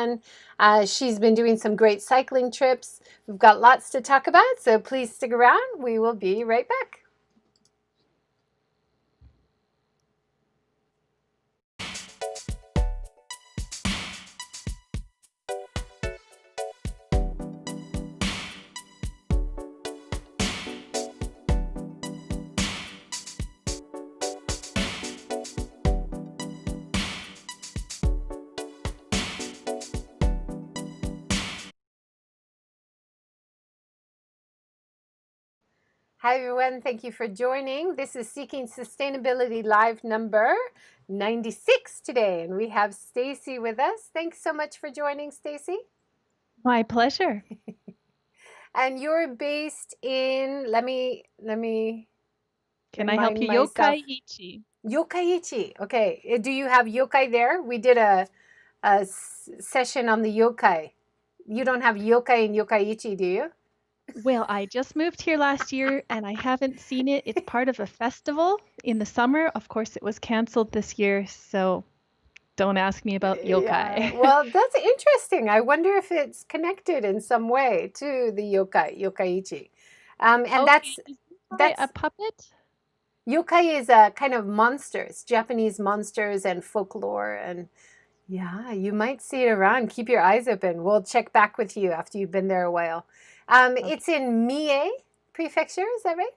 Japan. She's been doing some great cycling trips. We've got lots to talk about, so please stick around. We will be right back. Hi, everyone. Thank you for joining. This is Seeking Sustainability Live number 96 today, and we have Stacy with us. Thanks so much for joining, Stacy. My pleasure. And you're based in, let me Can I help remind you? myself. Yokkaichi. Yokkaichi. Okay. Do you have yokai there? We did a session on the yokai. You don't have yokai in Yokkaichi, do you? Well, I just moved here last year and I haven't seen it. It's part of a festival in the summer. Of course, it was canceled this year, so don't ask me about Yeah, yokai. well, that's interesting. I wonder if it's connected in some way to the yokkaichi. And Okay, is yokai a that's puppet? yokai is a kind of monsters, Japanese monsters and folklore, and yeah, you might see it around. Keep your eyes open. We'll check back with you after you've been there a while. Okay, It's in Mie Prefecture, is that right?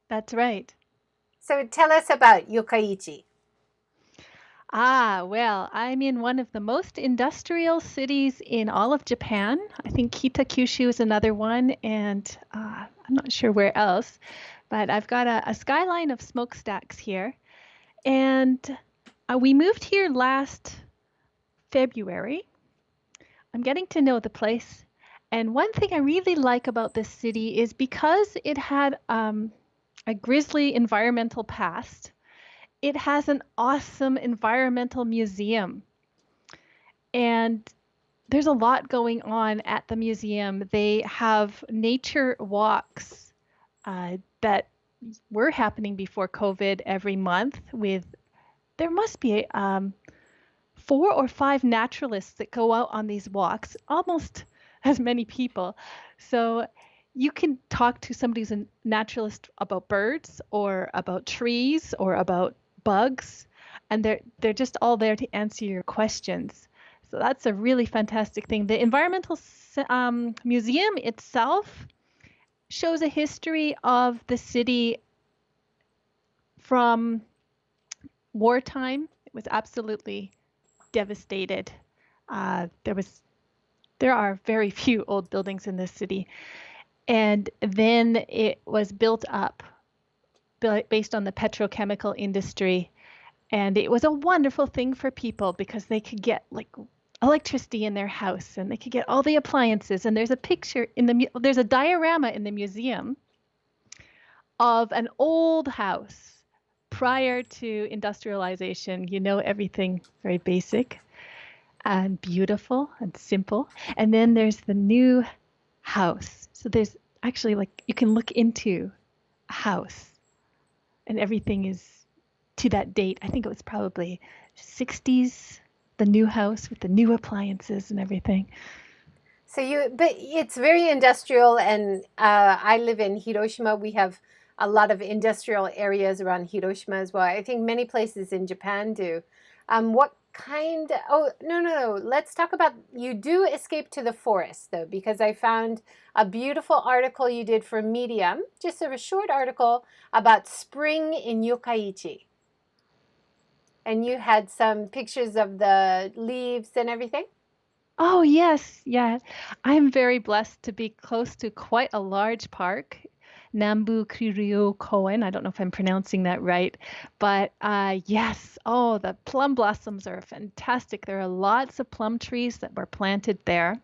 that's right. So tell us about yokkaichi. Well, I'm in one of the most industrial cities in all of Japan. I think Kitakyushu is another one, and I'm not sure where else, but I've got a skyline of smokestacks here. And we moved here last February. I'm getting to know the place. And one thing I really like about this city is because it had a grisly environmental past, it has an awesome environmental museum. And there's a lot going on at the museum. They have nature walks that were happening before COVID every month with, there must be 4 or 5 naturalists that go out on these walks, almost as many people. So you can talk to somebody who's a naturalist about birds or about trees or about bugs, and they're just all there to answer your questions. So that's a really fantastic thing. The environmental museum itself shows a history of the city from wartime. It was absolutely devastated. There are very few old buildings in this city, and then it was built up based on the petrochemical industry, and it was a wonderful thing for people because they could get like electricity in their house and they could get all the appliances. And there's a picture in there's a diorama in the museum of an old house prior to industrialization. Everything very basic and beautiful and simple. And then there's the new house. So there's actually, like, you can look into a house and everything is to that date. I think it was probably 60s, the new house with the new appliances and everything. But it's very industrial, and I live in Hiroshima. We have a lot of industrial areas around Hiroshima as well. I think many places in Japan do. What kind? Oh, no. Let's talk about, you do escape to the forest, though, because I found a beautiful article you did for Medium, just a short article about spring in Yokkaichi. And you had some pictures of the leaves and everything. Oh, yes, yeah. I'm very blessed to be close to quite a large park, Nambu Kiryu Koen. I don't know if I'm pronouncing that right, but yes. Oh, the plum blossoms are fantastic. There are lots of plum trees that were planted there,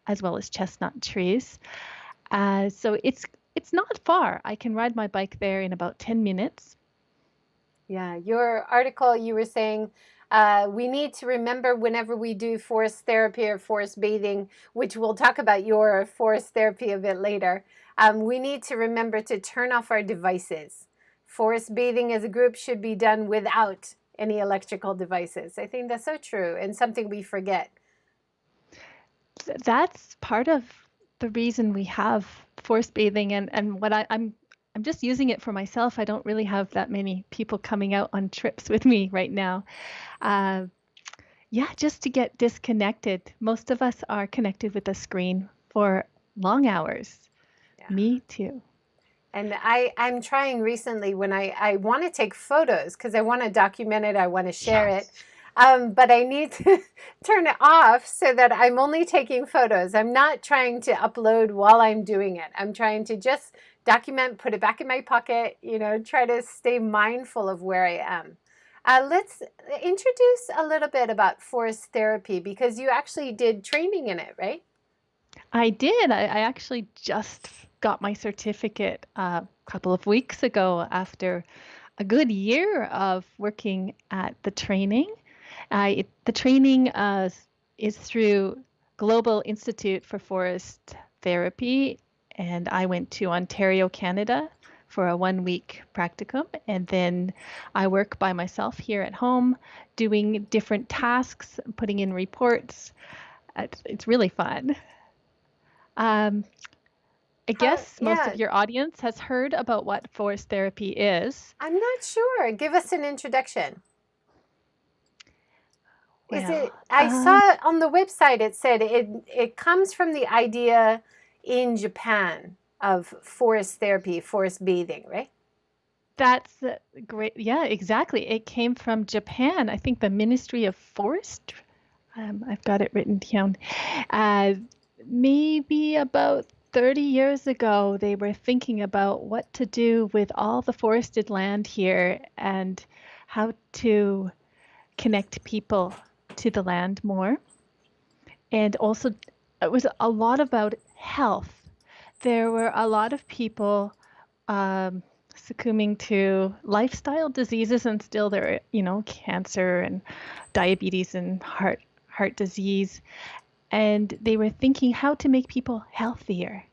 as well as chestnut trees. So it's not far. I can ride my bike there in about 10 minutes. Yeah, your article, you were saying we need to remember whenever we do forest therapy or forest bathing, which we'll talk about your forest therapy a bit later. We need to remember to turn off our devices. Forest bathing as a group should be done without any electrical devices. I think that's so true and something we forget. that's part of the reason we have forest bathing, and I'm just using it for myself. I don't really have that many people coming out on trips with me right now. Uh, yeah, just to get disconnected. Most of us are connected with a screen for long hours. Yeah. Me too. And I'm trying recently when I want to take photos because I want to document it, I want to share it. But I need to turn it off so that I'm only taking photos. I'm not trying to upload while I'm doing it. I'm trying to just document, put it back in my pocket, try to stay mindful of where I am. Let's introduce a little bit about forest therapy because you actually did training in it, right? I did. I actually just got my certificate a couple of weeks ago after a good year of working at the training. The training is through Global Institute for Forest Therapy, and I went to Ontario, Canada for a 1 week practicum, and then I work by myself here at home doing different tasks, putting in reports. It's really fun. Um, I guess most of Yeah, your audience has heard about what forest therapy is. I'm not sure. Give us an introduction. Is Well, it? I saw on the website it said it comes from the idea in Japan of forest therapy, forest bathing, right? that's great. Yeah, exactly. It came from Japan. I think the Ministry of Forest. I've got it written down. Uh, Maybe about 30 years ago, they were thinking about what to do with all the forested land here and how to connect people to the land more. And also, it was a lot about health. There were a lot of people um, succumbing to lifestyle diseases, and still there, cancer and diabetes and heart disease. And they were thinking how to make people healthier.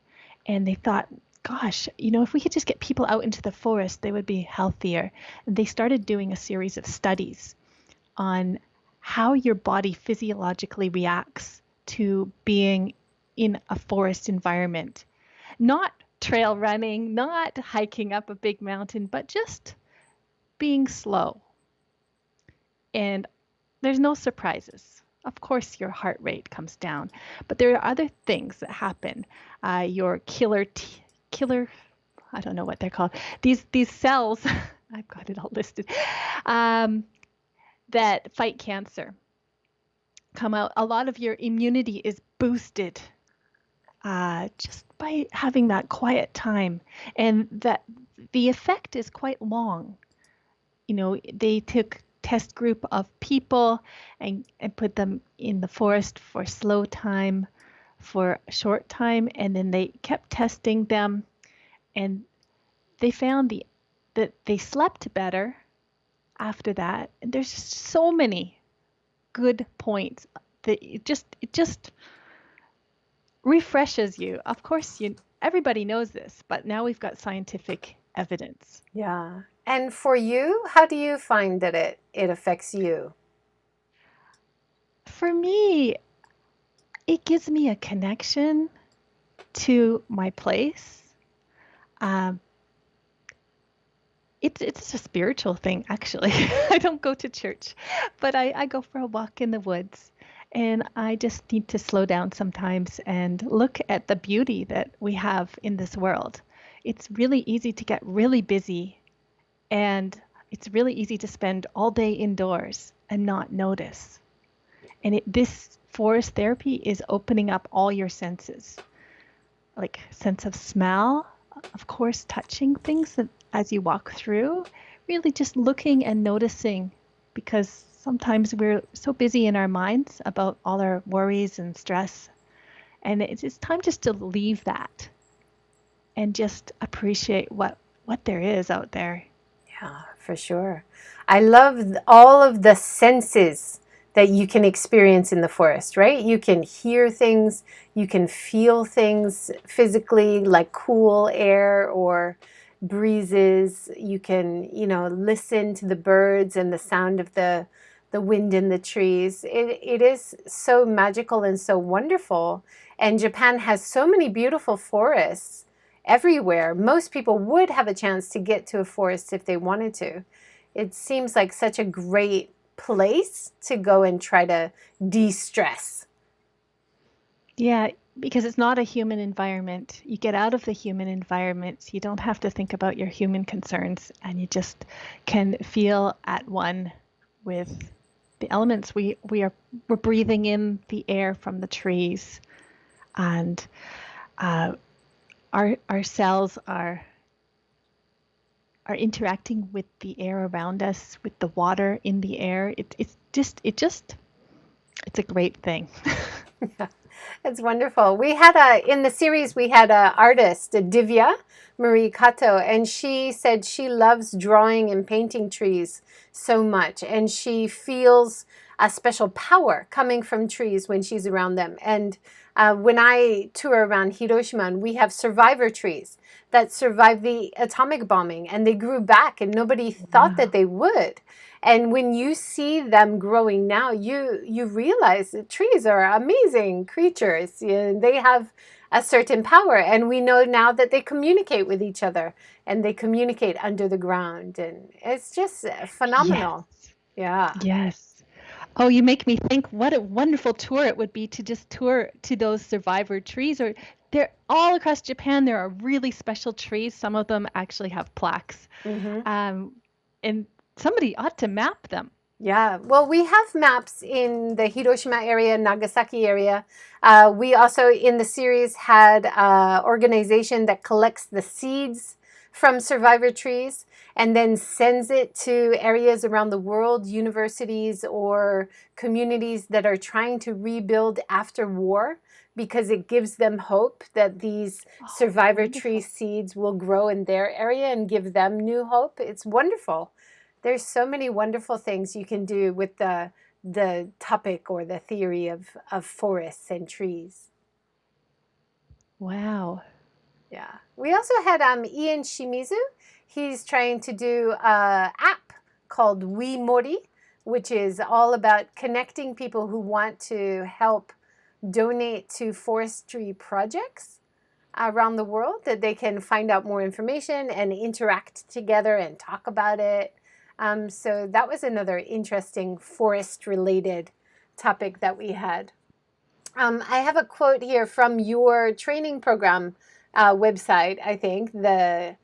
And they thought, gosh, if we could just get people out into the forest, they would be healthier. And they started doing a series of studies on how your body physiologically reacts to being in a forest environment. Not trail running, not hiking up a big mountain, but just being slow. And there's no surprises. Of course, your heart rate comes down, but there are other things that happen. Your killer, I don't know what they're called. These cells, I've got it all listed, um, that fight cancer come out. A lot of your immunity is boosted just by having that quiet time, and that the effect is quite long. They took test group of people and put them in the forest for slow time, for a short time, and then they kept testing them, and they found that they slept better after that. And there's just so many good points that it just refreshes you. Of course, everybody knows this, but now we've got scientific evidence. Yeah. And for you, how do you find that it affects you? For me, it gives me a connection to my place. Um, it's a spiritual thing, actually. I don't go to church, but I go for a walk in the woods, and I just need to slow down sometimes and look at the beauty that we have in this world. It's really easy to get really busy, and it's really easy to spend all day indoors and not notice. And this forest therapy is opening up all your senses, like sense of smell, of course, touching things that as you walk through, really just looking and noticing, because sometimes we're so busy in our minds about all our worries and stress. And it's time just to leave that and just appreciate what there is out there. Yeah, for sure. I love all of the senses that you can experience in the forest, right? You can hear things, you can feel things physically, like cool air or breezes. You can, listen to the birds and the sound of the the wind in the trees. It is so magical and so wonderful. And Japan has so many beautiful forests everywhere. Most people would have a chance to get to a forest if they wanted to. It seems like such a great place to go and try to de-stress. Yeah, because it's not a human environment. You get out of the human environment. You don't have to think about your human concerns, and you just can feel at one with the elements. We're breathing in the air from the trees, and uh, our cells are interacting with the air around us, with the water in the air. It's a great thing. It's wonderful. We had in the series, we had a artist, Divya Marie Kato, and she said she loves drawing and painting trees so much. And she feels a special power coming from trees when she's around them. And when I tour around Hiroshima, and we have survivor trees that survived the atomic bombing, and they grew back, and nobody thought that Wow. they would. And when you see them growing now, you realize that trees are amazing creatures. They have a certain power, and we know now that they communicate with each other, and they communicate under the ground, and it's just Yes. phenomenal. Yeah. Yes. Oh, you make me think what a wonderful tour it would be to just tour to those survivor trees. Or they're all across Japan. There are really special trees. Some of them actually have plaques. Hmm. Um, and somebody ought to map them. Yeah, well, we have maps in the Hiroshima area, Nagasaki area. We also, in the series, had an organization that collects the seeds from survivor trees and then sends it to areas around the world, universities or communities that are trying to rebuild after war, because it gives them hope that these Oh, survivor tree wonderful. seeds will grow in their area and give them new hope. It's wonderful. There's so many wonderful things you can do with the topic or the theory of forests and trees. Wow. Yeah. We also had Ian Shimizu. He's trying to do a app called Wemori, which is all about connecting people who want to help donate to forestry projects around the world, that they can find out more information and interact together and talk about it. So that was another interesting forest related topic that we had. I have a quote here from your training program website, I think, the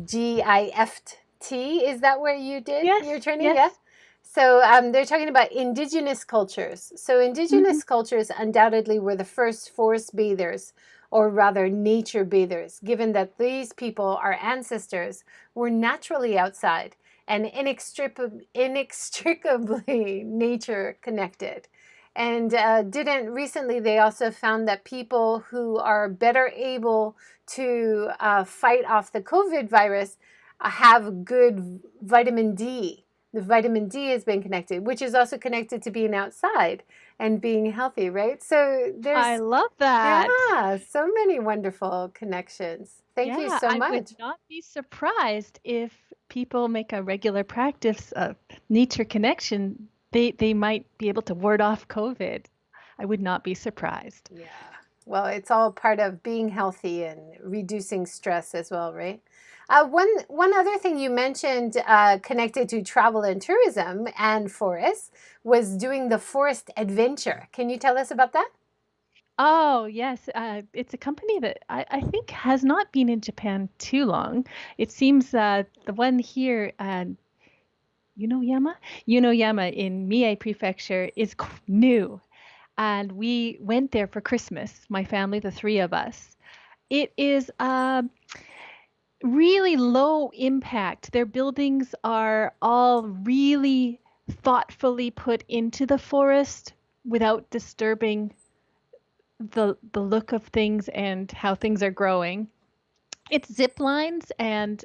GIFT. Is that where you did Yes, your training? Yeah. yes. So they're talking about indigenous cultures. So Hmm. indigenous cultures undoubtedly were the first forest bathers, or rather nature bathers, given that these people, our ancestors, were naturally outside and inextricably nature connected. And didn't recently they also found that people who are better able to fight off the COVID virus have good vitamin D. The vitamin D has been connected, which is also connected to being outside and being healthy, right? So I there's, love that. yeah, so many wonderful connections. Thank you Yeah, so I would much. not be surprised if people make a regular practice of nature connection. They might be able to ward off COVID. I would not be surprised. Yeah. Well, it's all part of being healthy and reducing stress as well, right? One other thing you mentioned connected to travel and tourism and forests was doing the forest adventure. Can you tell us about that? Oh, yes. It's a company that I think has not been in Japan too long. It seems the one here, Yunoyama? Yunoyama in Mie Prefecture is new. And we went there for Christmas, my family, the three of us. It is really low impact. Their buildings are all really thoughtfully put into the forest without disturbing the look of things and how things are growing. It's zip lines and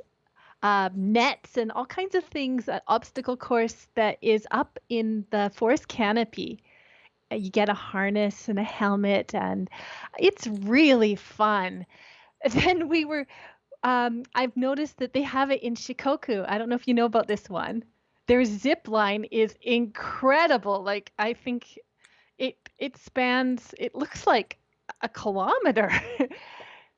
nets and all kinds of things, an obstacle course that is up in the forest canopy. You get a harness and a helmet, and it's really fun. Then I've noticed that they have it in Shikoku. I don't know if you know about this one. their zip line is incredible. Like I think it spans, it looks like a kilometer.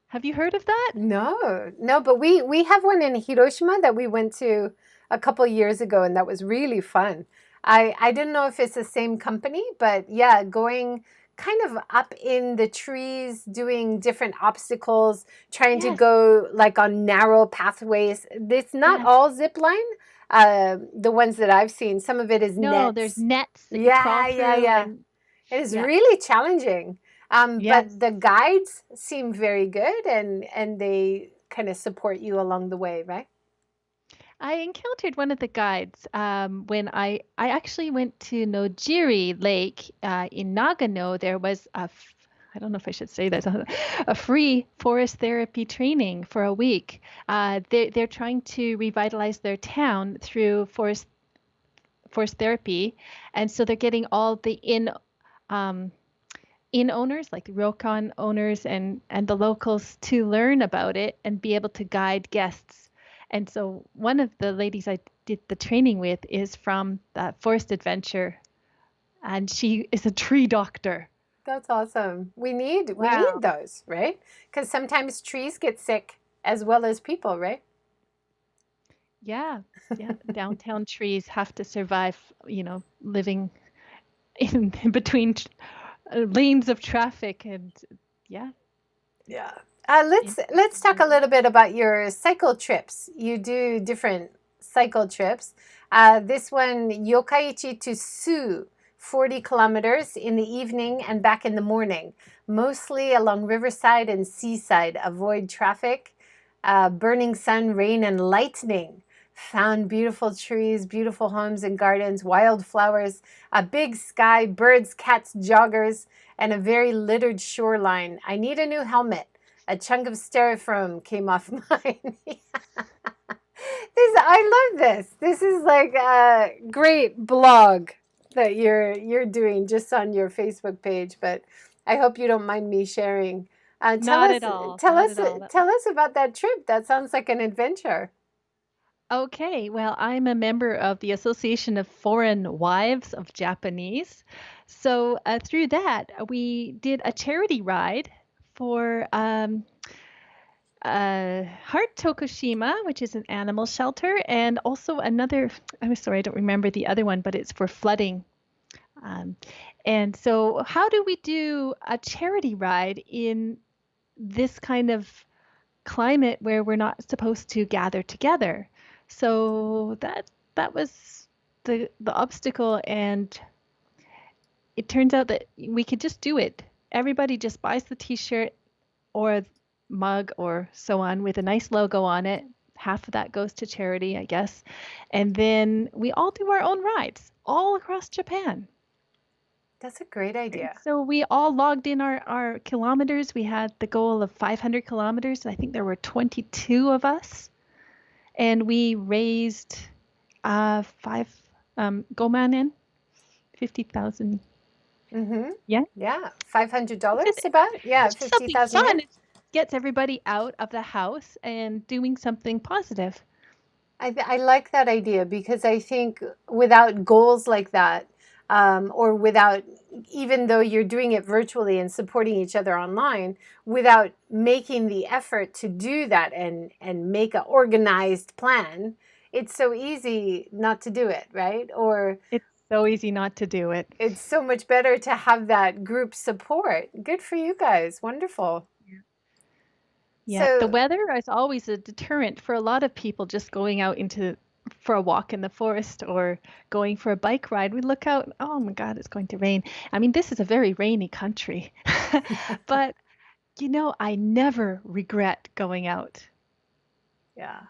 Have you heard of that? No, no, but we have one in Hiroshima that we went to a couple years ago, and that was really fun. I didn't know if it's the same company, but yeah, going kind of up in the trees, doing different obstacles, trying to Yes, go like on narrow pathways. It's not yes. all zip line. The ones that I've seen, some of it is No, there's nets. nets that you crawl Yeah, yeah, through yeah. and It is yeah. really challenging. But Yes. the guides seem very good and they kind of support you along the way, right? I encountered one of the guides when I actually went to Nojiri Lake in Nagano. There was I don't know if I should say this, a free forest therapy training for a week. They're trying to revitalize their town through forest therapy, and so they're getting all the um, inn owners, like the ryokan owners and the locals to learn about it and be able to guide guests. And so one of the ladies I did the training with is from that Forest Adventure, and she is a tree doctor. That's awesome. We need Wow. those, right? Because sometimes trees get sick as well as people, right? Yeah. Yeah. Downtown trees have to survive, living in between lanes of traffic and yeah. Yeah. Let's talk a little bit about your cycle trips. You do different cycle trips. This one, Yokkaichi to Sue, 40 kilometers in the evening and back in the morning, mostly along riverside and seaside. Avoid traffic, burning sun, rain, and lightning. Found beautiful trees, beautiful homes and gardens, wildflowers, a big sky, birds, cats, joggers, and a very littered shoreline. I need a new helmet. A chunk of styrofoam came off mine. I love this. This is like a great blog that you're doing just on your Facebook page, but I hope you don't mind me sharing. Tell Not us at all. tell Not us at all. tell us about that trip. That sounds like an adventure. Okay, well, I'm a member of the Association of Foreign Wives of Japanese. So through that, we did a charity ride for Heart Tokushima, which is an animal shelter, and also another, I'm sorry, I don't remember the other one, but it's for flooding. Um, and so, how do we do a charity ride in this kind of climate where we're not supposed to gather together? So that was the obstacle, and it turns out that we could just do it. Everybody just buys the t-shirt or mug or so on with a nice logo on it. Half of that goes to charity, I guess. And then we all do our own rides all across Japan. That's a great And idea. so we all logged in our kilometers. We had the goal of 500 kilometers. I think there were 22 of us. And we raised five gomanen, 50,000 Mm-hmm. yen, Yeah, which $500 is about? Yeah, it's just something 50,000 yen. fun. It gets everybody out of the house and doing something positive. I like that idea because I think without goals like that, or without, even though you're doing it virtually and supporting each other online, without making the effort to do that and make an organized plan, it's so easy not to do it, right? Or It's so easy not to do it. it's so much better to have that group support. Good for you guys. Wonderful. Yeah, the So, weather is always a deterrent for a lot of people just going out into for a walk in the forest or going for a bike ride. We look out, oh my God, it's going to rain. I mean, this is a very rainy country. But, I never regret going out. yeah.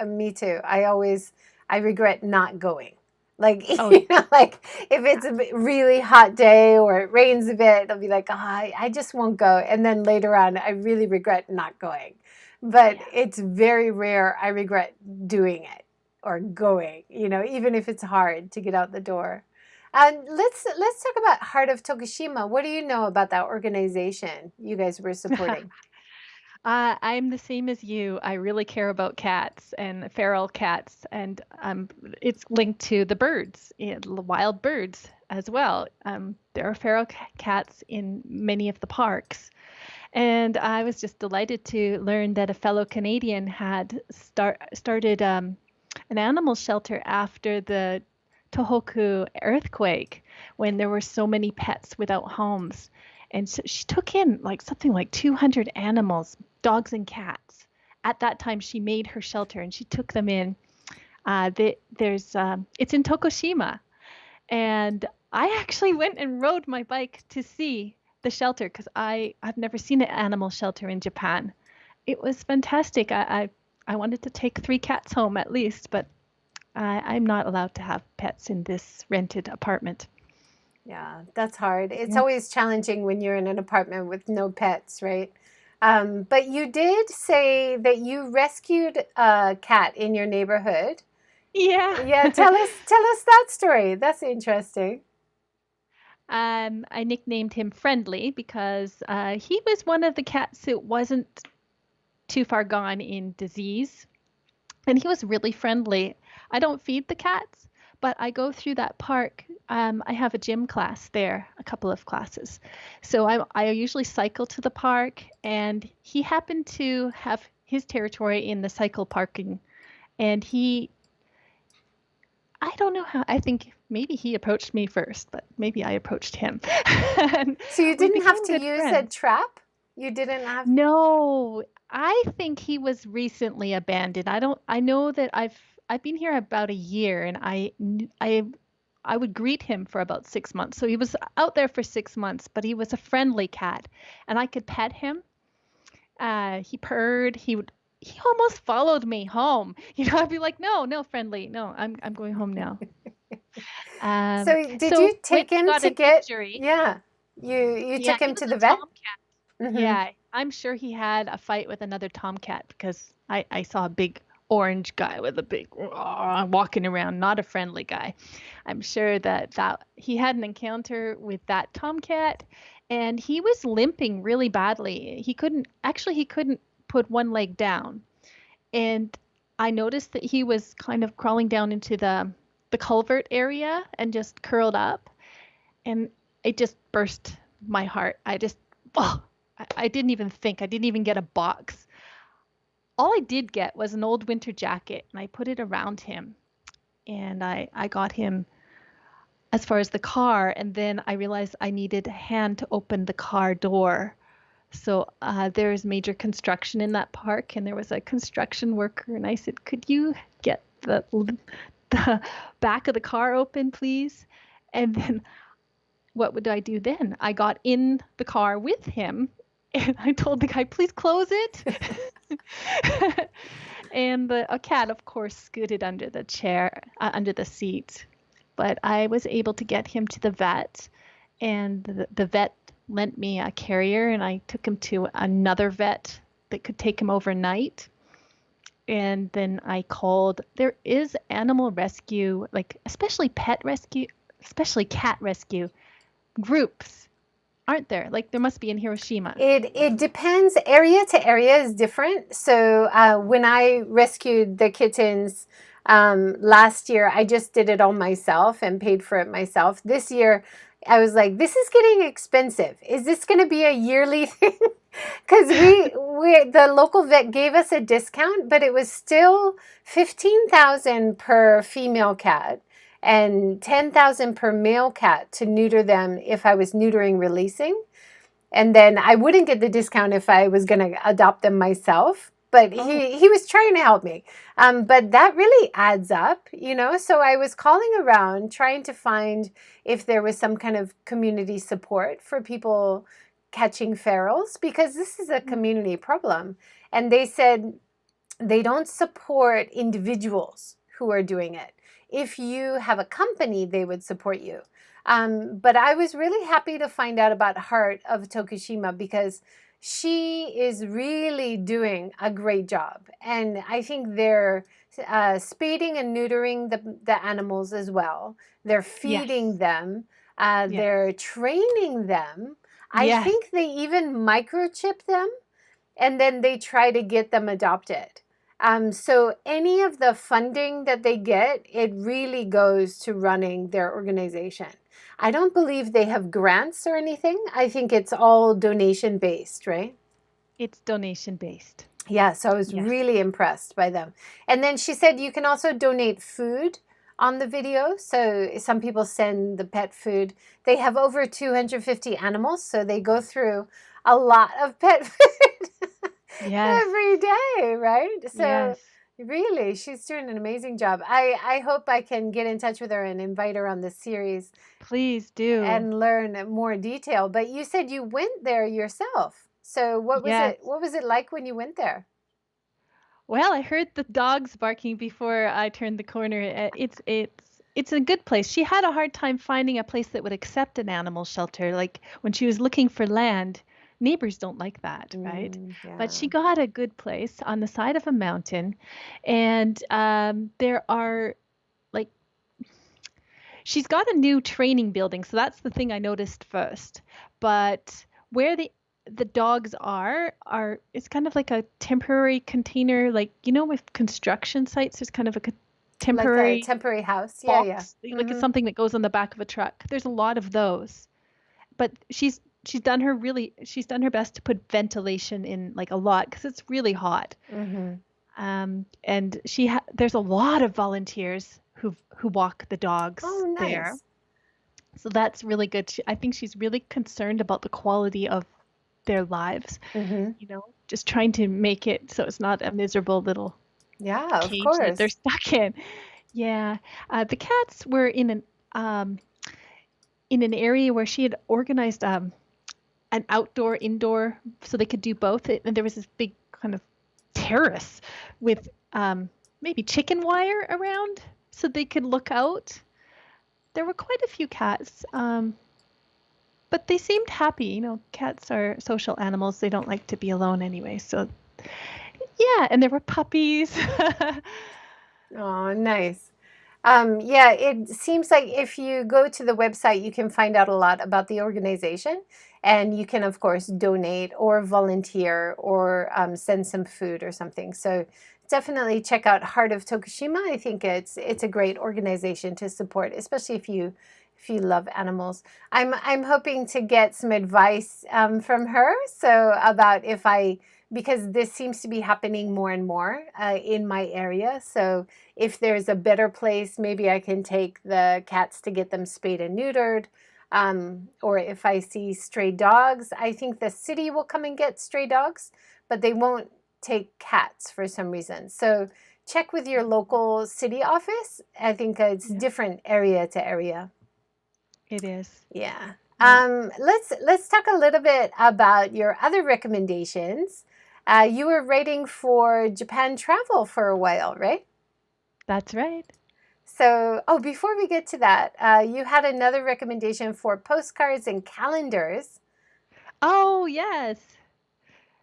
Me too. I regret not going. Like, Oh, like if it's a really hot day or it rains a bit, I'll be like, oh, I just won't go. And then later on, I really regret not going. But yeah. it's very rare I regret doing it or going, even if it's hard to get out the door. And let's talk about Heart of Tokushima. What do you know about that organization you guys were supporting? I'm the same as you. I really care about cats and feral cats, and it's linked to the birds, the wild birds as well. There are feral cats in many of the parks, and I was just delighted to learn that a fellow Canadian had started an animal shelter after the Tohoku earthquake when there were so many pets without homes. And so she took in like something like 200 animals, dogs and cats. At that time, she made her shelter and she took them in. It's in Tokushima, and I actually went and rode my bike to see the shelter because I've never seen an animal shelter in Japan. It was fantastic. I wanted to take 3 cats home at least, but I'm not allowed to have pets in this rented apartment. Yeah, that's hard. It's Yeah. always challenging when you're in an apartment with no pets, right? But you did say that you rescued a cat in your neighborhood. Yeah. Yeah, tell us that story. That's interesting. I nicknamed him Friendly because he was one of the cats that wasn't too far gone in disease. And he was really friendly. I don't feed the cats, but I go through that park. I have a gym class there, a couple of classes. So I usually cycle to the park, and he happened to have his territory in the cycle parking. And I don't know how, I think maybe he approached me first, but maybe I approached him. And So you we didn't have became to good use a friends. trap? You didn't have. No, I think he was recently abandoned. I know that I've been here about a year and I would greet him for about 6 months. So he was out there for 6 months, but he was a friendly cat and I could pet him. He purred. He almost followed me home. I'd be like, no, no, friendly. No, I'm going home now. So did So you when take he him got to an get? injury, Yeah, you yeah, took he him was to a the vet? tomcat. Mm-hmm. Yeah, I'm sure he had a fight with another tomcat because I saw a big orange guy with a big walking around, not a friendly guy. I'm sure that he had an encounter with that tomcat, and he was limping really badly. He couldn't put one leg down, and I noticed that he was kind of crawling down into the culvert area and just curled up, and it just burst my heart. Oh, I didn't even think. I didn't even get a box. All I did get was an old winter jacket, and I put it around him. And I got him as far as the car, and then I realized I needed a hand to open the car door. So there's major construction in that park, and there was a construction worker, and I said, "Could you get the back of the car open, please?" And then what would I do then? I got in the car with him and I told the guy, please close it. And a cat, of course, scooted under the chair, under the seat. But I was able to get him to the vet, and the vet lent me a carrier, and I took him to another vet that could take him overnight. And then I called, there is animal rescue, like especially pet rescue, especially cat rescue groups, aren't there? Like there must be in Hiroshima. It depends. Area to area is different. So when I rescued the kittens last year, I just did it all myself and paid for it myself. This year, I was like, this is getting expensive. Is this going to be a yearly thing? Because the local vet gave us a discount, but it was still 15,000 per female cat and 10,000 per male cat to neuter them if I was neutering releasing. And then I wouldn't get the discount if I was going to adopt them myself. But Oh, he was trying to help me. But that really adds up, you know. So I was calling around trying to find if there was some kind of community support for people catching ferals because this is a community problem. And they said they don't support individuals who are doing it. If you have a company, they would support you. But I was really happy to find out about Heart of Tokushima because she is really doing a great job. And I think they're spading and neutering the animals as well. They're feeding yes, them. yes, They're training them. I yes. think they even microchip them and then they try to get them adopted. So any of the funding that they get, it really goes to running their organization. I don't believe they have grants or anything. I think it's all donation based, right? It's donation based. Yeah, so I was Yes. really impressed by them. And then she said you can also donate food on the video. So some people send the pet food. They have over 250 animals, so they go through a lot of pet food Yes. every day, right? So Yes. really, she's doing an amazing job. I hope I can get in touch with her and invite her on this series Please do. and learn more detail. But you said you went there yourself. So what was Yes. it? What was it like when you went there? Well, I heard the dogs barking before I turned the corner. It's a good place. She had a hard time finding a place that would accept an animal shelter. Like when she was looking for land, neighbors don't like that, right? But Yeah. she got a good place on the side of a mountain, and there are like she's got a new training building, so that's the thing I noticed first. But where the dogs are it's kind of like a temporary container, like with construction sites, there's kind of a Like a temporary temporary house. Yeah, yeah. box, like it's something that goes on the back of a truck. There's a lot of those. But she's done her best to put ventilation in like a lot because it's really hot. Mm-hmm. And there's a lot of volunteers who walk the dogs Oh, there. nice. So that's really good. I think she's really concerned about the quality of their lives, Mm-hmm. just trying to make it so it's not a miserable little Yeah, of cage that they're course. stuck in. Yeah. The cats were um, in an area where she had organized an outdoor, indoor, so they could do both. And there was this big kind of terrace with maybe chicken wire around so they could look out. There were quite a few cats. But they seemed happy. Cats are social animals. They don't like to be alone anyway. So, yeah, and there were puppies. Oh, nice. Yeah, it seems like if you go to the website, you can find out a lot about the organization, and you can, of course, donate or volunteer or send some food or something. So definitely check out Heart of Tokushima. I think it's a great organization to support, especially if you love animals. I'm hoping to get some advice from her. So about if I because this seems to be happening more and more in my area. So if there's a better place, maybe I can take the cats to get them spayed and neutered. Or if I see stray dogs, I think the city will come and get stray dogs, but they won't take cats for some reason. So check with your local city office. I think it's Yeah, different area to area. it is. Yeah. Yeah, Let's talk a little bit about your other recommendations. You were writing for Japan travel for a while, right? that's right. So, oh, before we get to that, you had another recommendation for postcards and calendars. Oh, yes.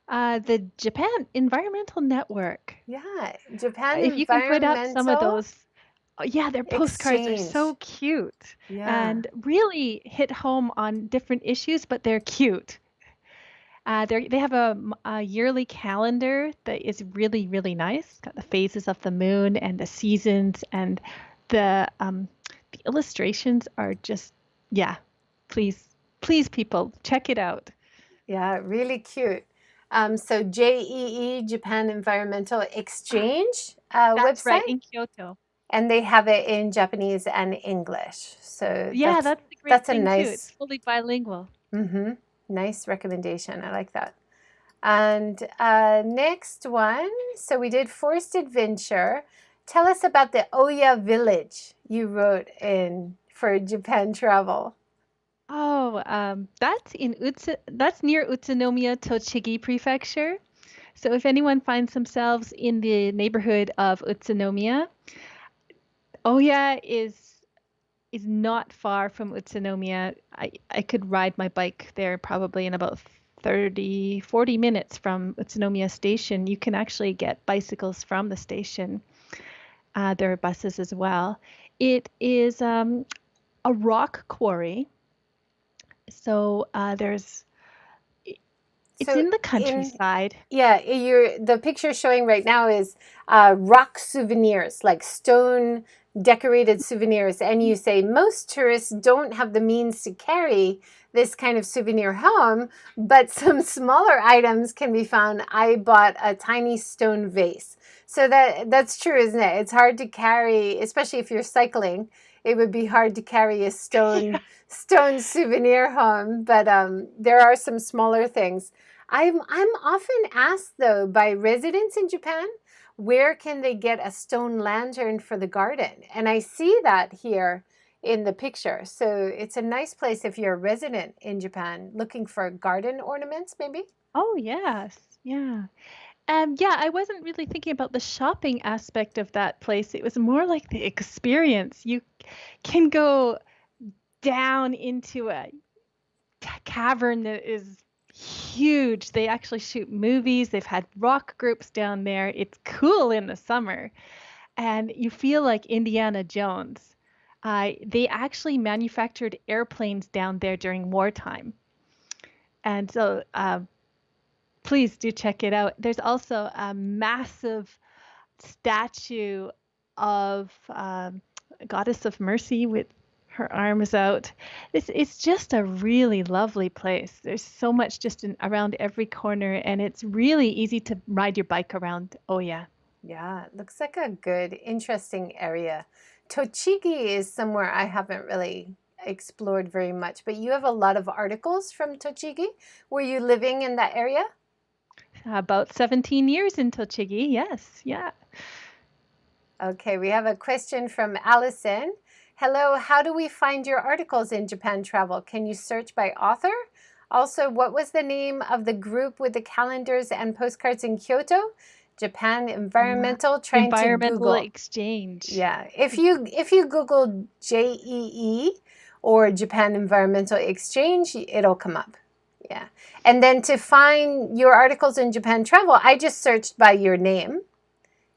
The Japan Environmental Network. Yeah, Japan If you can put up some of Environmental those, oh, yeah, their postcards are so Exchange. cute Yeah. and really hit home on different issues, but they're cute. They have a yearly calendar that is really, really nice. It's got the phases of the moon and the seasons, and the illustrations are just, yeah. Please, please, people, check it out. Yeah, really cute. So JEE, Japan Environmental Exchange That's right, website, in Kyoto. and they have it in Japanese and English. So Yeah, that's the great that's a thing too. It's nice, fully bilingual. hmm nice recommendation. I like that. And next one. So we did Forced Adventure. Tell us about the Oya Village you wrote in for Japan travel. Oh, that's near Utsunomiya, Tochigi Prefecture. So if anyone finds themselves in the neighborhood of Utsunomiya, Oya is not far from Utsunomiya. I could ride my bike there probably in about 30, 40 minutes from Utsunomiya Station. You can actually get bicycles from the station. There are buses as well. It is a rock quarry. So there's It's So in the in countryside. yeah, the picture showing right now is rock souvenirs, like stone decorated souvenirs. And you say most tourists don't have the means to carry this kind of souvenir home, but some smaller items can be found. I bought a tiny stone vase. So that's true, isn't it? It's hard to carry, especially if you're cycling. It would be hard to carry a stone souvenir home, but there are some smaller things. I'm often asked though by residents in Japan, where can they get a stone lantern for the garden? And I see that here in the picture. So it's a nice place if you're a resident in Japan looking for garden ornaments, maybe. Oh, yes. Yeah. Yeah, I wasn't really thinking about the shopping aspect of that place. It was more like the experience. You can go down into a cavern that is huge. They actually shoot movies. They've had rock groups down there. It's cool in the summer, and you feel like Indiana Jones. They actually manufactured airplanes down there during wartime. And so please do check it out. There's also a massive statue of Goddess of Mercy with her arms out. It's just a really lovely place. There's so much just around every corner, and it's really easy to ride your bike around. Oh yeah. Yeah, it looks like a good, interesting area. Tochigi is somewhere I haven't really explored very much, but you have a lot of articles from Tochigi. Were you living in that area? About 17 years in Tochigi. Yes. Yeah. Okay, we have a question from Allison. Hello, how do we find your articles in Japan Travel? Can you search by author? Also, what was the name of the group with the calendars and postcards in Kyoto? Japan Environmental, trying to Environmental Google. exchange. Yeah, if you Google JEE or Japan Environmental Exchange, it'll come up. Yeah. And then to find your articles in Japan Travel, I just searched by your name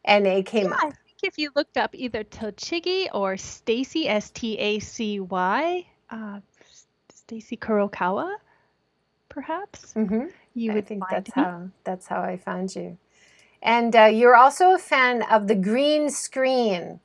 and it Yeah, came I up. think if you looked up either Tochigi or Stacy, Stacy, Stacy Kurokawa, perhaps, Mm-hmm. you I would think find me. that's how I found you. And you're also a fan of the green screen.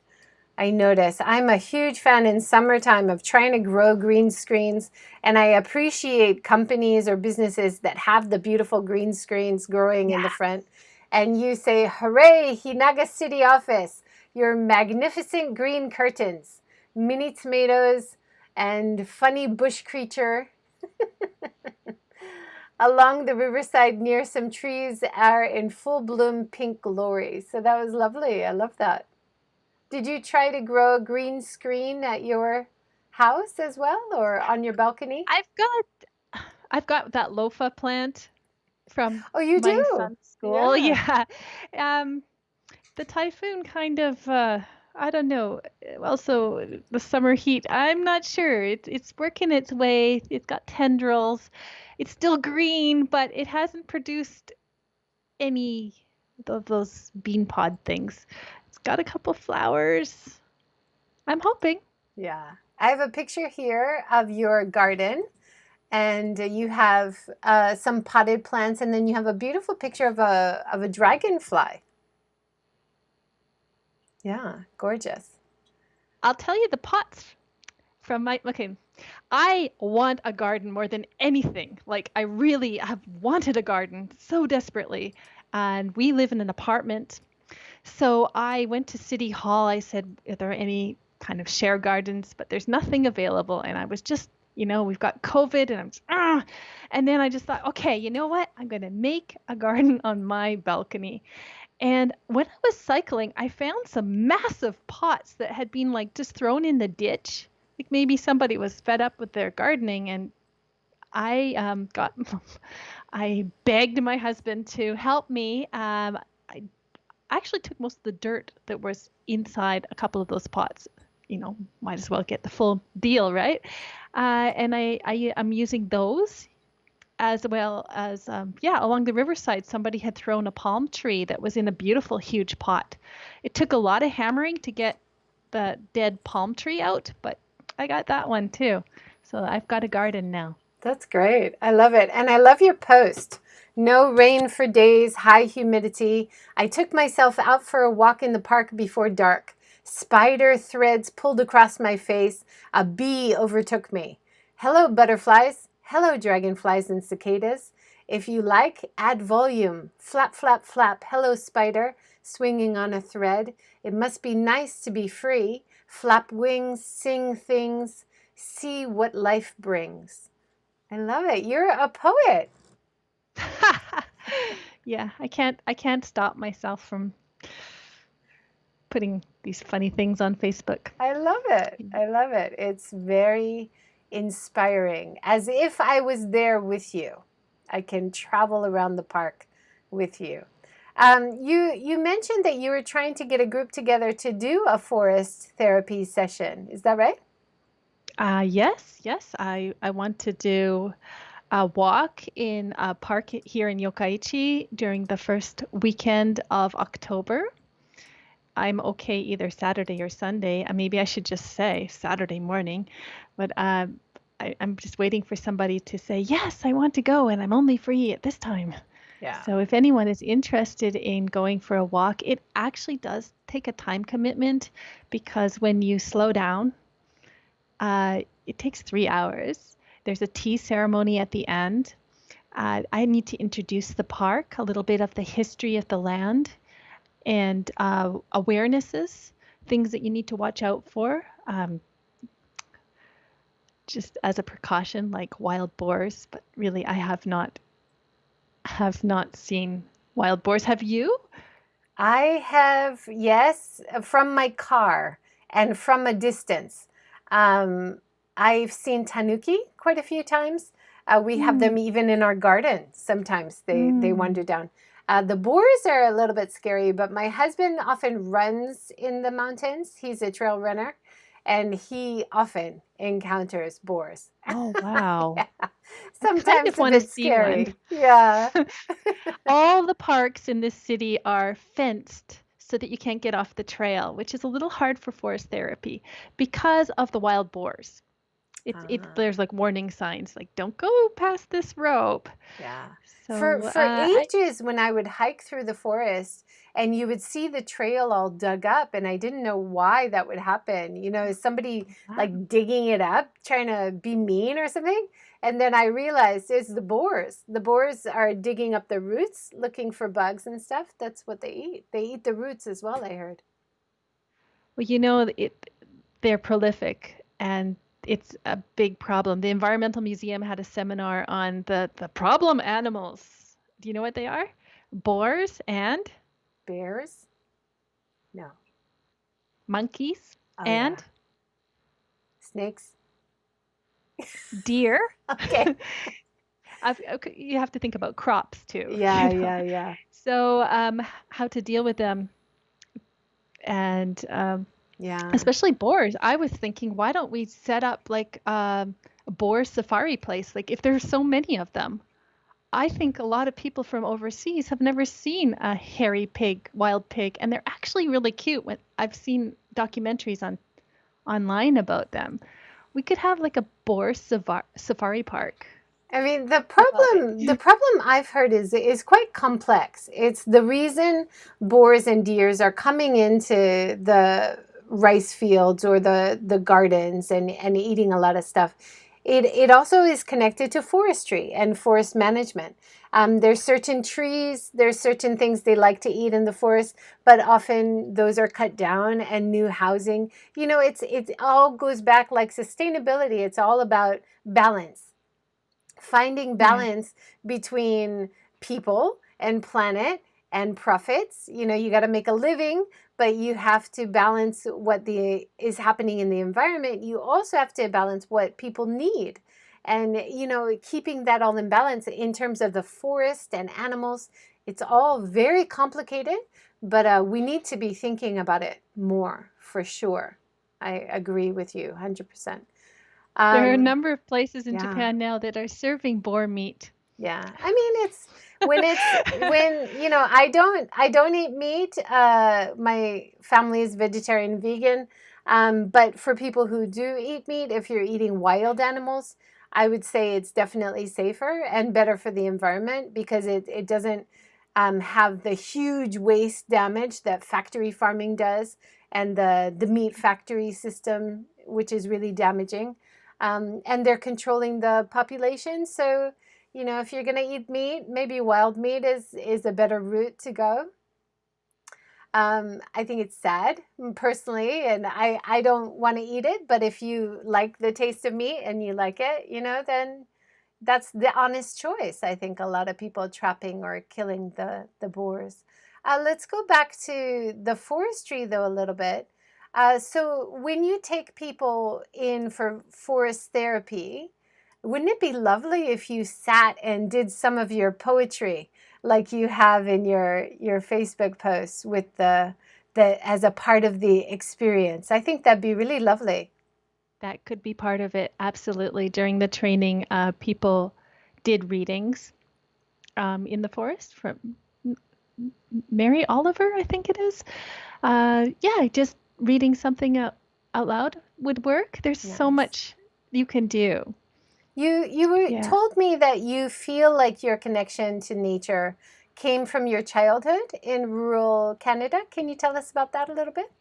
I notice. I'm a huge fan in summertime of trying to grow green screens, and I appreciate companies or businesses that have the beautiful green screens growing in the front. And you say, hooray, Hinaga City office, your magnificent green curtains, mini tomatoes, and funny bush creature along the riverside near some trees are in full bloom pink glory. So that was lovely. I love that. Did you try to grow a green screen at your house as well or on your balcony? I've got I've got that lofa plant from Oh, you my do? son's school. Yeah. Yeah. Um, the typhoon kind of I don't know. Also, the summer heat. I'm not sure. It's working its way. It's got tendrils. It's still green, but it hasn't produced any of those bean pod things. It's got a couple flowers. I'm hoping. Yeah. I have a picture here of your garden, and you have some potted plants, and then you have a beautiful picture of a dragonfly. Yeah, gorgeous. I'll tell you the pots from my okay. I want a garden more than anything. Like I really have wanted a garden so desperately. And we live in an apartment. So I went to City Hall. I said, are there any kind of share gardens? But there's nothing available. And I was just, we've got COVID and I'm just, ah. And then I just thought, okay, you know what? I'm going to make a garden on my balcony. And when I was cycling, I found some massive pots that had been like just thrown in the ditch. Like maybe somebody was fed up with their gardening, and I I begged my husband to help me. I actually took most of the dirt that was inside a couple of those pots. Might as well get the full deal, right? And I'm using those as well as yeah, along the riverside somebody had thrown a palm tree that was in a beautiful huge pot. It took a lot of hammering to get the dead palm tree out, but I got that one too. So I've got a garden now. That's great. I love it. And I love your post. No rain for days, high humidity. I took myself out for a walk in the park before dark. Spider threads pulled across my face. A bee overtook me. Hello, butterflies. Hello, dragonflies and cicadas. If you like, add volume. Flap, flap, flap. Hello, spider, swinging on a thread. It must be nice to be free. Flap wings, sing things, see what life brings. I love it. You're a poet. Yeah, I can't stop myself from putting these funny things on Facebook. I love it. I love it. It's very inspiring. As if I was there with you. I can travel around the park with you. You mentioned that you were trying to get a group together to do a forest therapy session. Is that right? Yes. I want to do a walk in a park here in Yokkaichi during the first weekend of October. I'm okay either Saturday or Sunday. Maybe I should just say Saturday morning, but I'm just waiting for somebody to say, yes, I want to go and I'm only free at this time. Yeah. So if anyone is interested in going for a walk, it actually does take a time commitment because when you slow down, it takes 3 hours. There's a tea ceremony at the end. I need to introduce the park, a little bit of the history of the land, and awarenesses, things that you need to watch out for, just as a precaution, like wild boars. But really, I have not seen wild boars. Have you? I have, yes, from my car and from a distance. Um, I've seen tanuki quite a few times. We have them Mm, even in our garden. Sometimes they mm. wander down. The boars are a little bit scary, but my husband often runs in the mountains. He's a trail runner, and he often encounters boars. Oh, wow. Yeah, I kind sometimes of a want to bit see one. scary. Yeah. All the parks in this city are fenced so that you can't get off the trail, which is a little hard for forest therapy because of the wild boars. Ah. There's like warning signs like don't go past this rope. Yeah. For So for ages when I would hike through the forest and you would see the trail all dug up and I didn't know why that would happen. Is somebody wow. like digging it up, trying to be mean or something? And then I realized it's the boars. The boars are digging up the roots looking for bugs and stuff. That's what they eat. They eat the roots as well, I heard. Well, they're prolific and it's a big problem. The Environmental Museum had a seminar on the problem animals. Do you know what they are? Boars and Bears? No. monkeys Oh yeah. and Snakes? deer. Okay. Okay, you have to think about crops too, Yeah, yeah, yeah. So, how to deal with them, and Yeah. especially boars. I was thinking, why don't we set up like a boar safari place? Like, if there's so many of them, I think a lot of people from overseas have never seen a hairy pig, wild pig, and they're actually really cute. When I've seen documentaries online about them, we could have like a boar safari park. I mean, the I love problem the it. problem I've heard is quite complex. It's the reason boars and deers are coming into the rice fields or the gardens and eating a lot of stuff. It also is connected to forestry and forest management. There's certain trees, there's certain things they like to eat in the forest, but often those are cut down and new housing. It all goes back like sustainability. It's all about balance, finding Yeah. balance between people and planet and profits. You got to make a living, but you have to balance what the is happening in the environment. You also have to balance what people need. And keeping that all in balance in terms of the forest and animals, it's all very complicated, but we need to be thinking about it more for sure. I agree with you 100%. There are a um, number of places in yeah. Japan now that are serving boar meat. Yeah. I mean, when I don't eat meat. My family is vegetarian, vegan. But for people who do eat meat, if you're eating wild animals, I would say it's definitely safer and better for the environment because it doesn't have the huge waste damage that factory farming does and the meat factory system, which is really damaging. And they're controlling the population. So, if you're going to eat meat, maybe wild meat is a better route to go. I think it's sad personally, and I don't want to eat it. But if you like the taste of meat and you like it, then that's the honest choice. I think a lot of people trapping or killing the boars. Let's go back to the forestry though a little bit. So when you take people in for forest therapy, wouldn't it be lovely if you sat and did some of your poetry like you have in your Facebook posts with the as a part of the experience? I think that'd be really lovely. That could be part of it. Absolutely. During the training, people did readings in the forest from Mary Oliver, I think it is. Yeah, just reading something out loud would work. There's so Nice. much you can do. You Yeah. told me that you feel like your connection to nature came from your childhood in rural Canada. Can you tell us about that a little bit?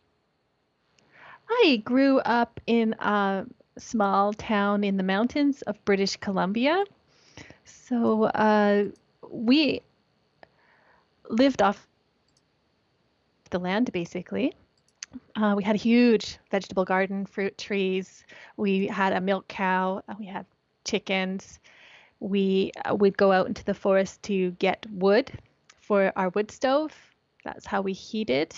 I grew up in a small town in the mountains of British Columbia. So we lived off the land basically. We had a huge vegetable garden, fruit trees. We had a milk cow. We had chickens. We would go out into the forest to get wood for our wood stove. That's how we heated.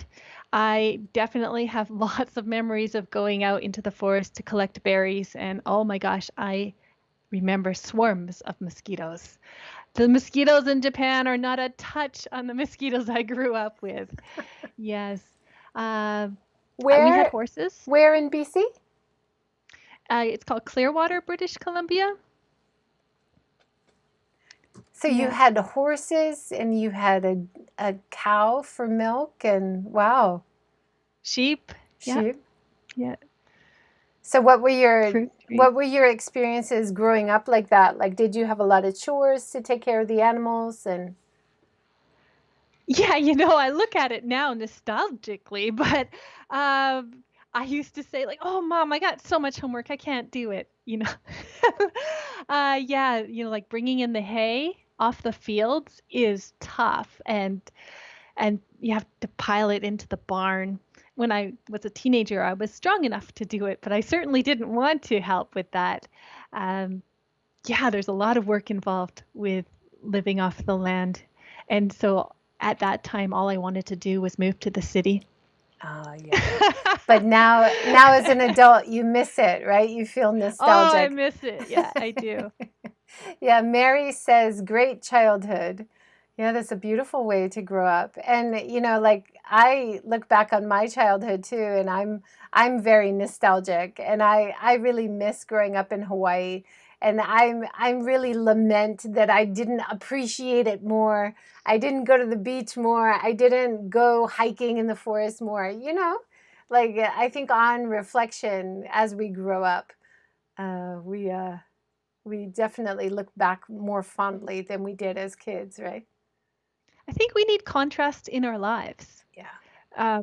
I definitely have lots of memories of going out into the forest to collect berries. And oh my gosh, I remember swarms of mosquitoes. The mosquitoes in Japan are not a touch on the mosquitoes I grew up with. Yes. Uh, we had Where horses. where in BC? It's called Clearwater, British Columbia. So you Yeah. had horses and you had a cow for milk and wow, Sheep. Yeah. sheep. Yeah. So Fruit trees. what were your experiences growing up like that? Like did you have a lot of chores to take care of the animals and Yeah, I look at it now nostalgically, but I used to say like, "Oh, mom, I got so much homework, I can't do it." Yeah, like bringing in the hay off the fields is tough, and you have to pile it into the barn. When I was a teenager, I was strong enough to do it, but I certainly didn't want to help with that. Um, yeah, there's a lot of work involved with living off the land. And so at that time, all I wanted to do was move to the city. oh yeah. But now as an adult you miss it, right? You feel Oh, I nostalgic. miss it. Yeah, I do. Yeah, Mary says great childhood. Yeah, that's a beautiful way to grow up. And like I look back on my childhood too, and I'm very nostalgic, and I really miss growing up in Hawaii. And I'm really lament that I didn't appreciate it more. I didn't go to the beach more. I didn't go hiking in the forest more. Like I think on reflection, as we grow up, we definitely look back more fondly than we did as kids, right? I think we need contrast in our lives. Yeah.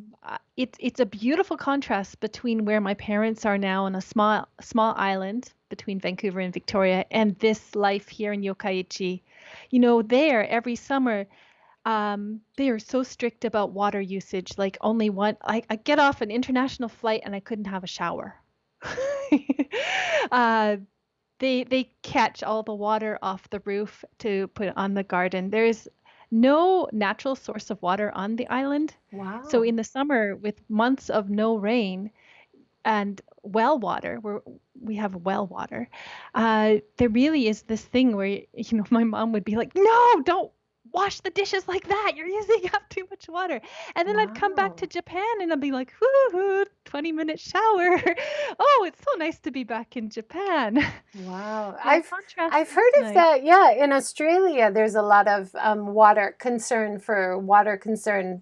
It's a beautiful contrast between where my parents are now on a small island between Vancouver and Victoria and this life here in Yokkaichi. There every summer they are so strict about water usage. Like only one, I get off an international flight and I couldn't have a shower. uh, they catch all the water off the roof to put on the garden. There's no natural source of water on the island. So Wow. in the summer, with months of no rain and well water, we have well water, there really is this thing where my mom would be like, "No, don't wash the dishes like that. You're using up too much water." And then I'd come back to Wow. Japan and I'd be like, "Whoo, 20-minute shower. Oh, it's so nice to be back in Japan." Wow. Yeah, I've contrast I've is heard of nice. that. Yeah, in Australia, there's a lot of water concern.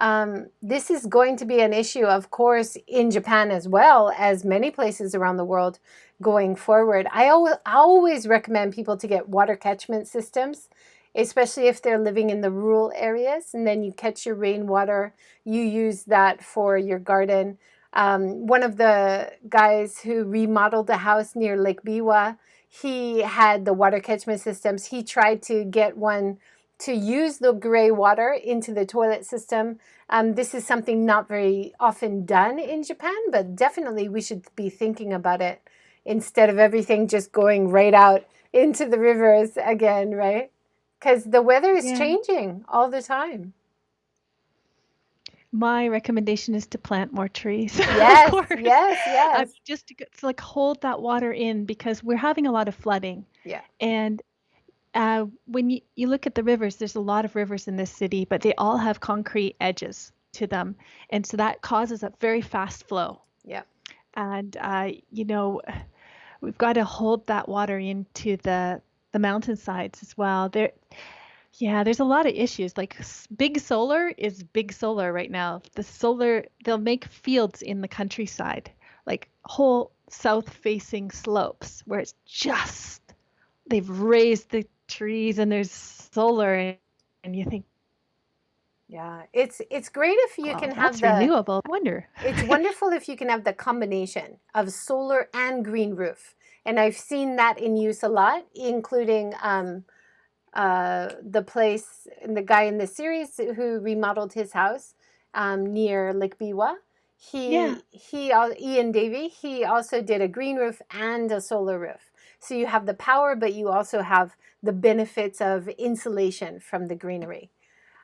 This is going to be an issue, of course, in Japan as well as many places around the world going forward. I always recommend people to get water catchment systems, especially if they're living in the rural areas, and then you catch your rainwater, you use that for your garden. One of the guys who remodeled a house near Lake Biwa, he had the water catchment systems. He tried to get one to use the gray water into the toilet system. This is something not very often done in Japan, but definitely we should be thinking about it instead of everything just going right out into the rivers again, right? Because the weather is Yeah. changing all the time. My recommendation is to plant more trees, of Yes, course. yes, yes. Just to like hold that water in because we're having a lot of flooding. Yeah, And when you look at the rivers, there's a lot of rivers in this city, but they all have concrete edges to them. And so that causes a very fast flow. yeah. And, we've got to hold that water into the mountainsides as well. Yeah, there's a lot of issues. Like big solar is big solar right now. They'll make fields in the countryside, like whole south-facing slopes where it's just they've raised the trees and there's solar and you think, Yeah, it's great if you well, can have that's the renewable. I wonder. it's wonderful if you can have the combination of solar and green roof. And I've seen that in use a lot, including the guy in the series who remodeled his house near Lake Biwa. Yeah, Ian Davey, he also did a green roof and a solar roof. So you have the power, but you also have the benefits of insulation from the greenery.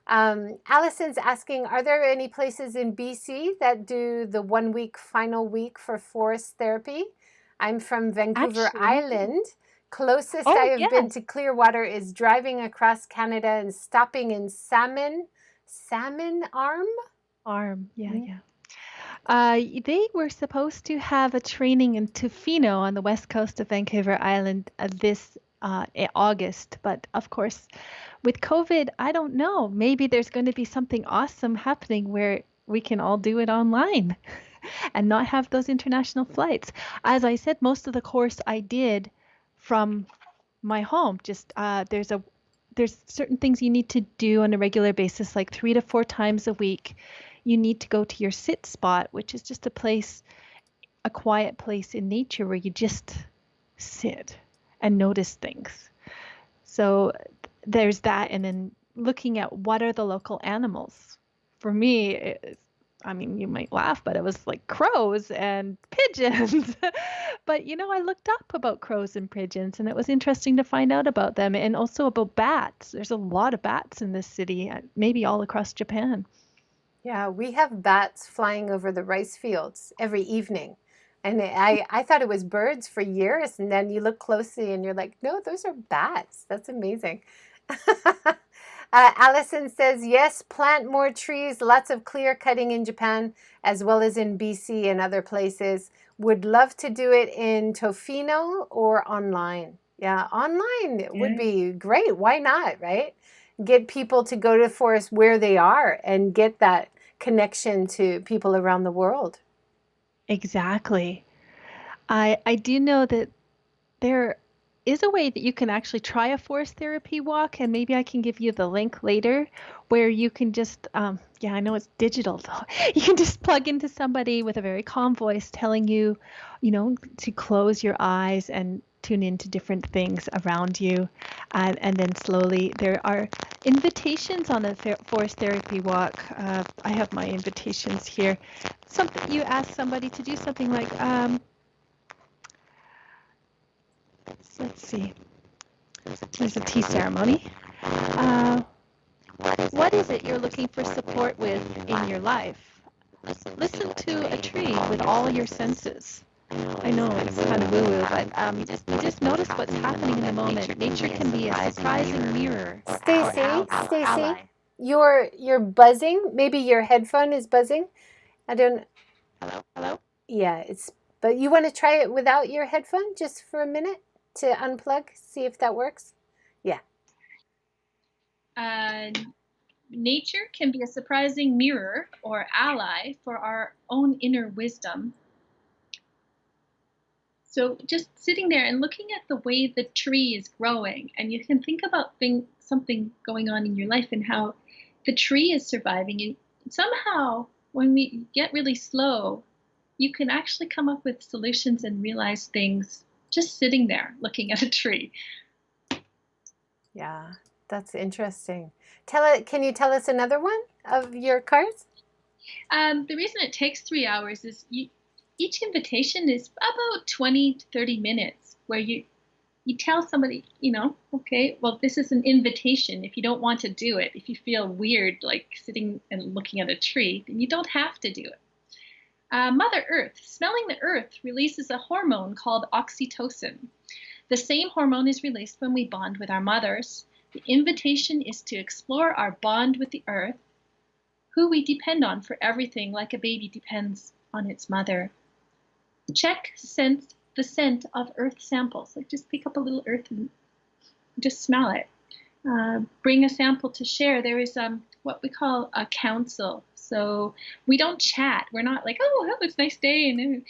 Allison's asking, are there any places in BC that do the 1 week final week for forest therapy? I'm from Vancouver actually. Island. Closest I Oh, have been yes. to Clearwater is driving across Canada and stopping in Salmon Arm. Arm. Yeah, Mm. yeah. They were supposed to have a training in Tofino on the west coast of Vancouver Island this August, but of course, with COVID, I don't know. Maybe there's going to be something awesome happening where we can all do it online and not have those international flights. As I said, most of the course I did from my home. Just there's certain things you need to do on a regular basis, like 3 to 4 times a week. You need to go to your sit spot, which is just a quiet place in nature where you just sit and notice things. So there's that, and then looking at what are the local animals. For me, I mean, you might laugh, but it was like crows and pigeons. But I looked up about crows and pigeons, and it was interesting to find out about them and also about bats. There's a lot of bats in this city, maybe all across Japan. Yeah, we have bats flying over the rice fields every evening. And I thought it was birds for years. And then you look closely and you're like, no, those are bats. That's amazing. Allison says, yes, plant more trees, lots of clear cutting in Japan, as well as in BC and other places. Would love to do it in Tofino or online. Yeah, online would Yeah. be great. Why not, right? Get people to go to the forest where they are and get that connection to people around the world. Exactly. I do know that there is a way that you can actually try a forest therapy walk, and maybe I can give you the link later where you can just, yeah, I know it's digital though. You can just plug into somebody with a very calm voice telling you, to close your eyes and tune into different things around you. And then slowly, there are invitations on a forest therapy walk. I have my invitations here. Something you ask somebody to do something like, let's see. There's a tea ceremony. Uh, what is it you're looking for support with in your life? Listen to a tree with all your senses. I know it's kind of woo-woo, but you just notice what's happening in the moment. Nature can be a surprising mirror or Stacy, ally. you're buzzing. Maybe your headphone is buzzing. I don't. Hello? Hello? Yeah, it's. But you want to try it without your headphone just for a minute to unplug, see if that works. Yeah. Uh, nature can be a surprising mirror or ally for our own inner wisdom. So just sitting there and looking at the way the tree is growing, and you can think about something going on in your life and how the tree is surviving. And somehow, when we get really slow, you can actually come up with solutions and realize things just sitting there looking at a tree. Yeah, that's interesting. Can you tell us another one of your cards? The reason it takes 3 hours is each invitation is about 20 to 30 minutes where you tell somebody, okay, well, this is an invitation. If you don't want to do it, if you feel weird, like sitting and looking at a tree, then you don't have to do it. Mother Earth, smelling the earth releases a hormone called oxytocin. The same hormone is released when we bond with our mothers. The invitation is to explore our bond with the earth, who we depend on for everything, like a baby depends on its mother. Check the scent of earth samples. Like just pick up a little earth and just smell it. Bring a sample to share. There is what we call a council. So we don't chat. We're not like, oh, it's a nice day. And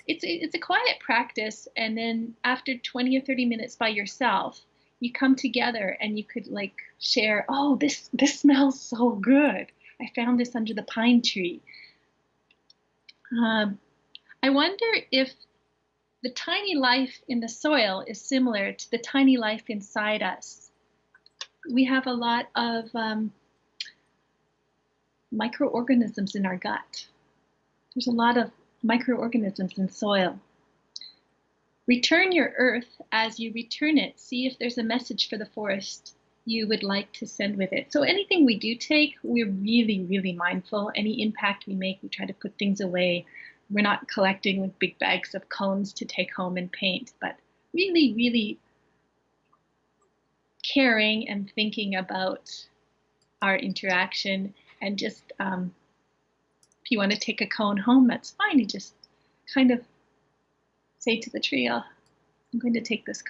it's a quiet practice. And then after 20 or 30 minutes by yourself, you come together and you could like share, oh, this smells so good. I found this under the pine tree. I wonder if the tiny life in the soil is similar to the tiny life inside us. We have a lot of microorganisms in our gut. There's a lot of microorganisms in soil. Return your earth as you return it. See if there's a message for the forest you would like to send with it. So anything we do take, we're really, really mindful. Any impact we make, we try to put things away. We're not collecting with big bags of cones to take home and paint, but really, really caring and thinking about our interaction. And just, if you want to take a cone home, that's fine. You just kind of say to the tree, I'm going to take this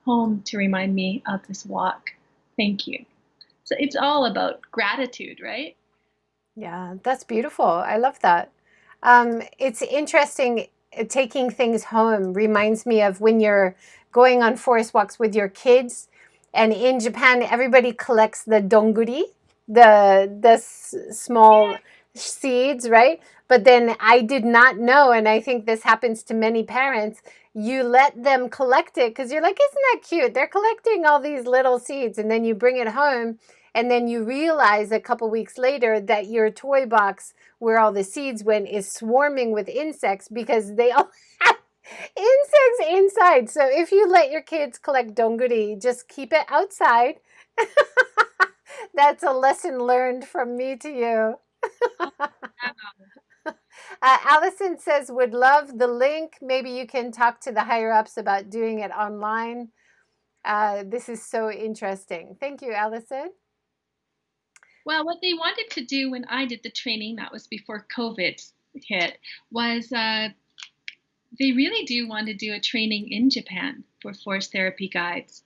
home to remind me of this walk. Thank you. So it's all about gratitude, right? Yeah, that's beautiful. I love that. It's interesting. Taking things home reminds me of when you're going on forest walks with your kids. And in Japan, everybody collects the donguri, the small seeds, right? But then I did not know, and I think this happens to many parents. You let them collect it because you're like, isn't that cute? They're collecting all these little seeds, and then you bring it home, and then you realize a couple weeks later that your toy box where all the seeds went is swarming with insects because they all have insects inside. So if you let your kids collect donguri, just keep it outside. That's a lesson learned from me to you. Oh, Allison says, would love the link. Maybe you can talk to the higher ups about doing it online. This is so interesting. Thank you, Allison. well, what they wanted to do when I did the training, that was before COVID hit, was they really do want to do a training in Japan for forest therapy guides.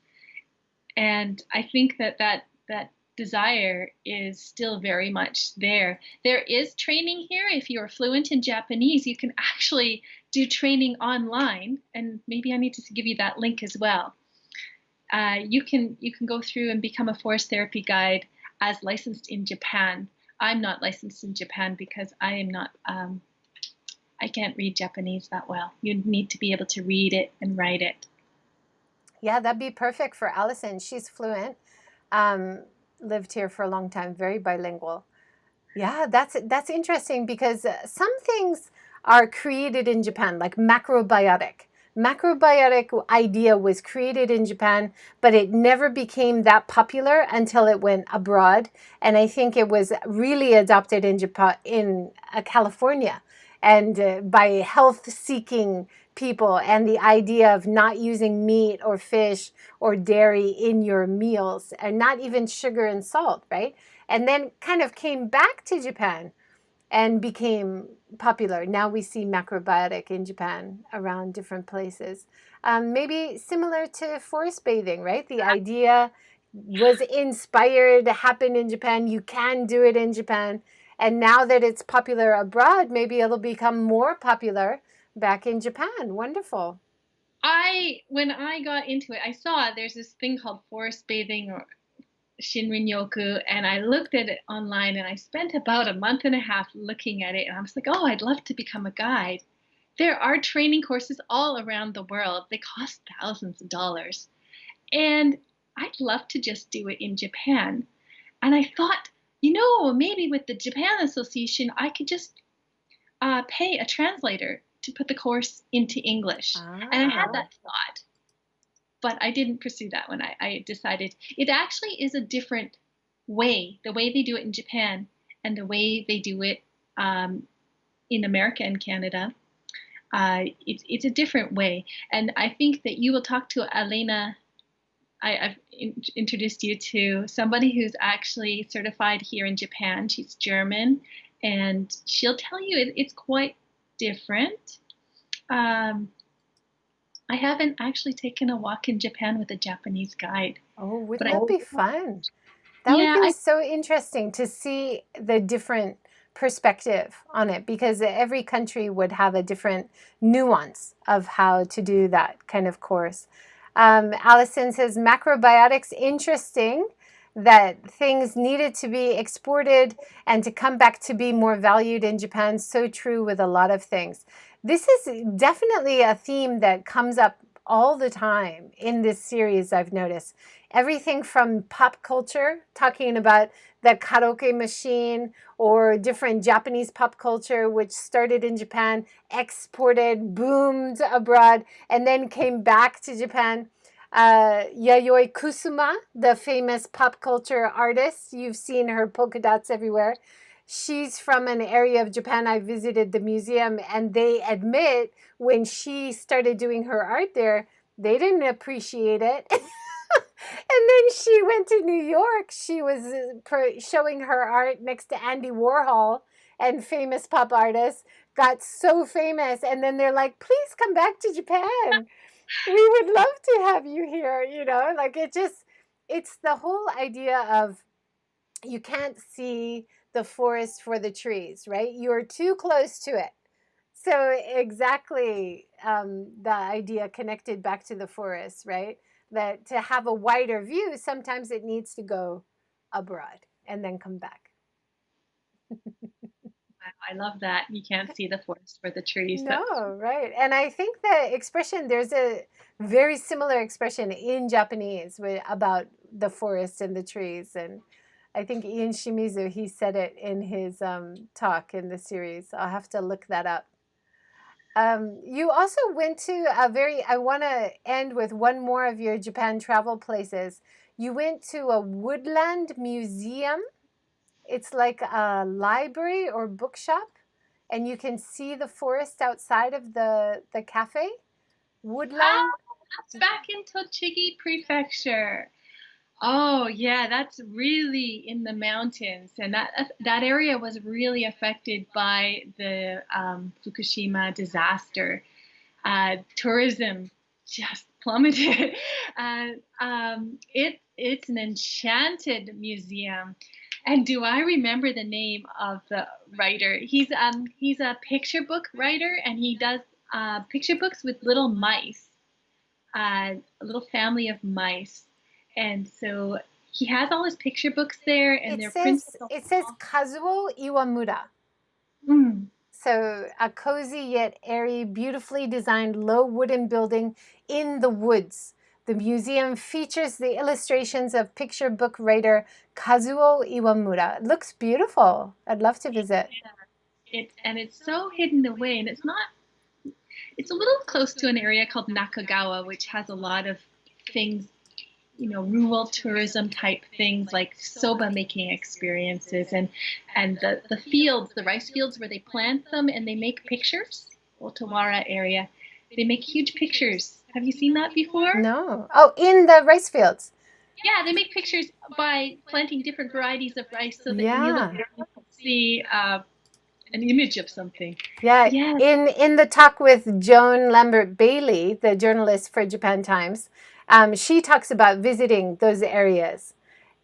And I think that desire is still very much there. There is training here. If you're fluent in Japanese, you can actually do training online, and maybe I need to give you that link as well. You can go through and become a forest therapy guide as licensed in Japan. I'm not licensed in Japan because I am not. I can't read Japanese that well. You need to be able to read it and write it. Yeah, that'd be perfect for Allison. She's fluent. Um, Lived here for a long time, very bilingual. Yeah, that's interesting because some things are created in Japan, like macrobiotic. Macrobiotic idea was created in Japan, but it never became that popular until it went abroad. And I think it was really adopted in Japan, in California, and by health-seeking people, and the idea of not using meat or fish or dairy in your meals, and not even sugar and salt, right? And then kind of came back to Japan and became popular. Now we see macrobiotic in Japan around different places. Maybe similar to forest bathing, right? The idea was inspired, happened in Japan. You can do it in Japan. And now that it's popular abroad, maybe it'll become more popular back in Japan. Wonderful. When I got into it, I saw there's this thing called forest bathing or Shinrin-yoku, and I looked at it online, and I spent about a month and a half looking at it, and I was like, oh, I'd love to become a guide. There are training courses all around the world. They cost thousands of dollars. And I'd love to just do it in Japan. And I thought, maybe with the Japan Association, I could just pay a translator to put the course into English. And I had that thought, but I didn't pursue that one. I decided it actually is a different way, the way they do it in Japan and the way they do it in America and Canada. It's a different way. And I think that you will talk to Elena. I've introduced you to somebody who's actually certified here in Japan. She's German, and she'll tell you it's quite different. I haven't actually taken a walk in Japan with a Japanese guide. Oh, wouldn't that be fun? That would be so interesting to see the different perspective on it, because every country would have a different nuance of how to do that kind of course. Allison says, macrobiotics, interesting that things needed to be exported and to come back to be more valued in Japan. So true with a lot of things. This is definitely a theme that comes up all the time in this series, I've noticed. Everything from pop culture, talking about the karaoke machine or different Japanese pop culture, which started in Japan, exported, boomed abroad, and then came back to Japan. Yayoi Kusuma, the famous pop culture artist, you've seen her polka dots everywhere. She's from an area of Japan. I visited the museum, and they admit when she started doing her art there, they didn't appreciate it. And then she went to New York. She was showing her art next to Andy Warhol and famous pop artists, got so famous. And then they're like, please come back to Japan. We would love to have you here. Like it's the whole idea of you can't see the forest for the trees, right? You're too close to it. So exactly the idea connected back to the forest, right? That to have a wider view, sometimes it needs to go abroad and then come back. I love that. You can't see the forest for the trees. No, right. And I think the expression, there's a very similar expression in Japanese about the forest and the trees. And I think Ian Shimizu, he said it in his talk in the series. I'll have to look that up. You also went to I want to end with one more of your Japan travel places. You went to a woodland museum. It's like a library or bookshop, and you can see the forest outside of the cafe. Woodland. That's back in Tochigi Prefecture. Oh yeah, that's really in the mountains, and that area was really affected by the Fukushima disaster. Tourism just plummeted. It's an enchanted museum. And do I remember the name of the writer? He's a picture book writer, and he does picture books with little mice, a little family of mice. And so he has all his picture books there, and they're printed. It says Kazuo Iwamura. So a cozy yet airy, beautifully designed low wooden building in the woods. The museum features the illustrations of picture book writer Kazuo Iwamura. It looks beautiful. I'd love to visit. It's so hidden away, and it's a little close to an area called Nakagawa, which has a lot of things, rural tourism type things like soba making experiences and the fields, the rice fields where they plant them and they make pictures. Otawara area, they make huge pictures. Have you seen that before? No. Oh, in the rice fields. Yeah, they make pictures by planting different varieties of rice so that you look and see an image of something. Yeah. In the talk with Joan Lambert Bailey, the journalist for Japan Times, She talks about visiting those areas.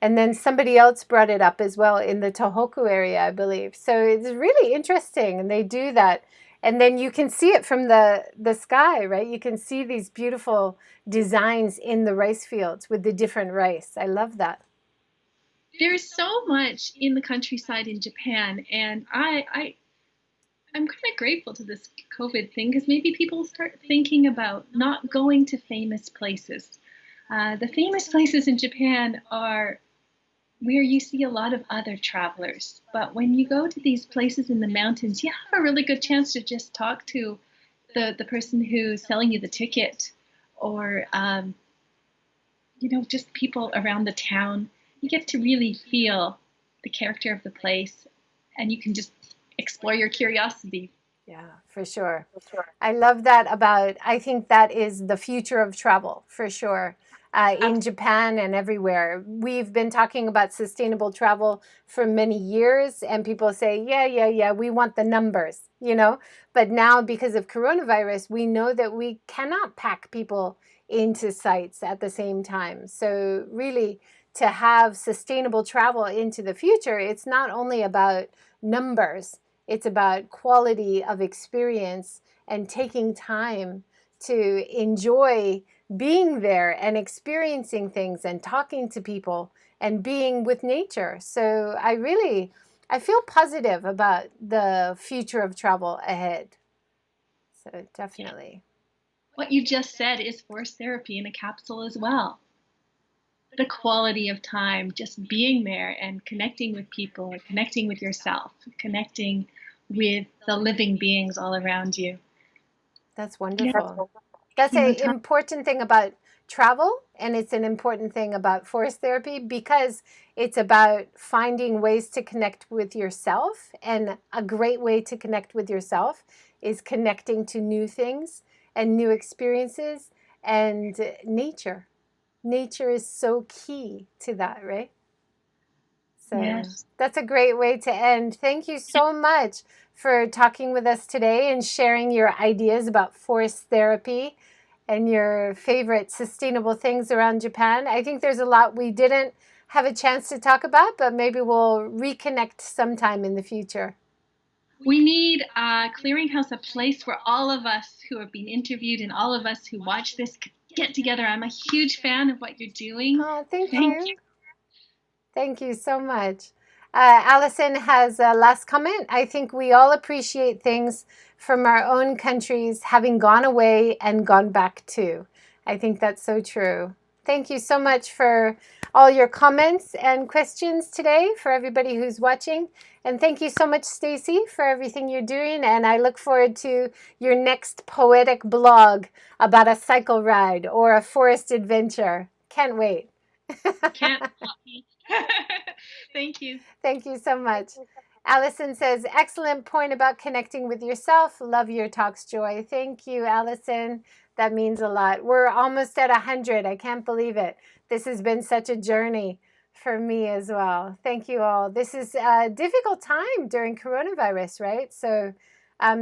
And then somebody else brought it up as well in the Tohoku area, I believe. So it's really interesting, and they do that. And then you can see it from the sky, right? You can see these beautiful designs in the rice fields with the different rice. I love that. There's so much in the countryside in Japan, and I'm kind of grateful to this COVID thing because maybe people start thinking about not going to famous places. The famous places in Japan are where you see a lot of other travelers. But when you go to these places in the mountains, you have a really good chance to just talk to the person who's selling you the ticket, or just people around the town. You get to really feel the character of the place, and you can just explore your curiosity. Yeah, for sure. I love that I think that is the future of travel, for sure. In Japan and everywhere. We've been talking about sustainable travel for many years, and people say, yeah, we want the numbers, But now, because of coronavirus, we know that we cannot pack people into sites at the same time. So really, to have sustainable travel into the future, it's not only about numbers, it's about quality of experience and taking time to enjoy being there and experiencing things and talking to people and being with nature. So I feel positive about the future of travel ahead. So definitely. What you just said is forest therapy in a capsule as well. The quality of time, just being there and connecting with people, connecting with yourself, connecting with the living beings all around you. That's wonderful. That's an important thing about travel, and it's an important thing about forest therapy because it's about finding ways to connect with yourself. And a great way to connect with yourself is connecting to new things and new experiences and nature. Nature is so key to that, right? So yes. That's a great way to end. Thank you so much for talking with us today and sharing your ideas about forest therapy and your favorite sustainable things around Japan. I think there's a lot we didn't have a chance to talk about, but maybe we'll reconnect sometime in the future. We need a clearinghouse, a place where all of us who have been interviewed and all of us who watch this could get together. I'm a huge fan of what you're doing. Oh, thank you. Thank you so much. Allison has a last comment. I think we all appreciate things from our own countries having gone away and gone back to. I think that's so true. Thank you so much for all your comments and questions today, for everybody who's watching. And thank you so much, Stacy, for everything you're doing. And I look forward to your next poetic blog about a cycle ride or a forest adventure. Can't wait. Can't copy. Thank you. Thank you so much. Allison says, excellent point about connecting with yourself. Love your talks, Joy. Thank you, Allison. That means a lot. We're almost at 100. I can't believe it. This has been such a journey for me as well. Thank you all. This is a difficult time during coronavirus, right? So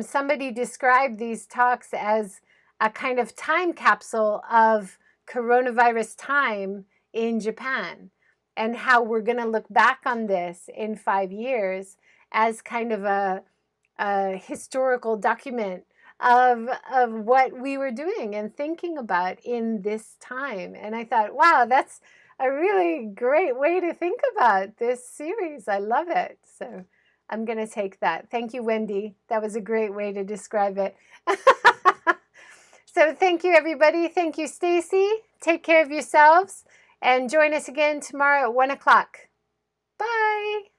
somebody described these talks as a kind of time capsule of coronavirus time in Japan, and how we're going to look back on this in 5 years as kind of a historical document of what we were doing and thinking about in this time. And I thought, wow, that's a really great way to think about this series. I love it. So I'm going to take that. Thank you, Wendy. That was a great way to describe it. So thank you, everybody. Thank you, Stacy. Take care of yourselves. And join us again tomorrow at 1 o'clock. Bye.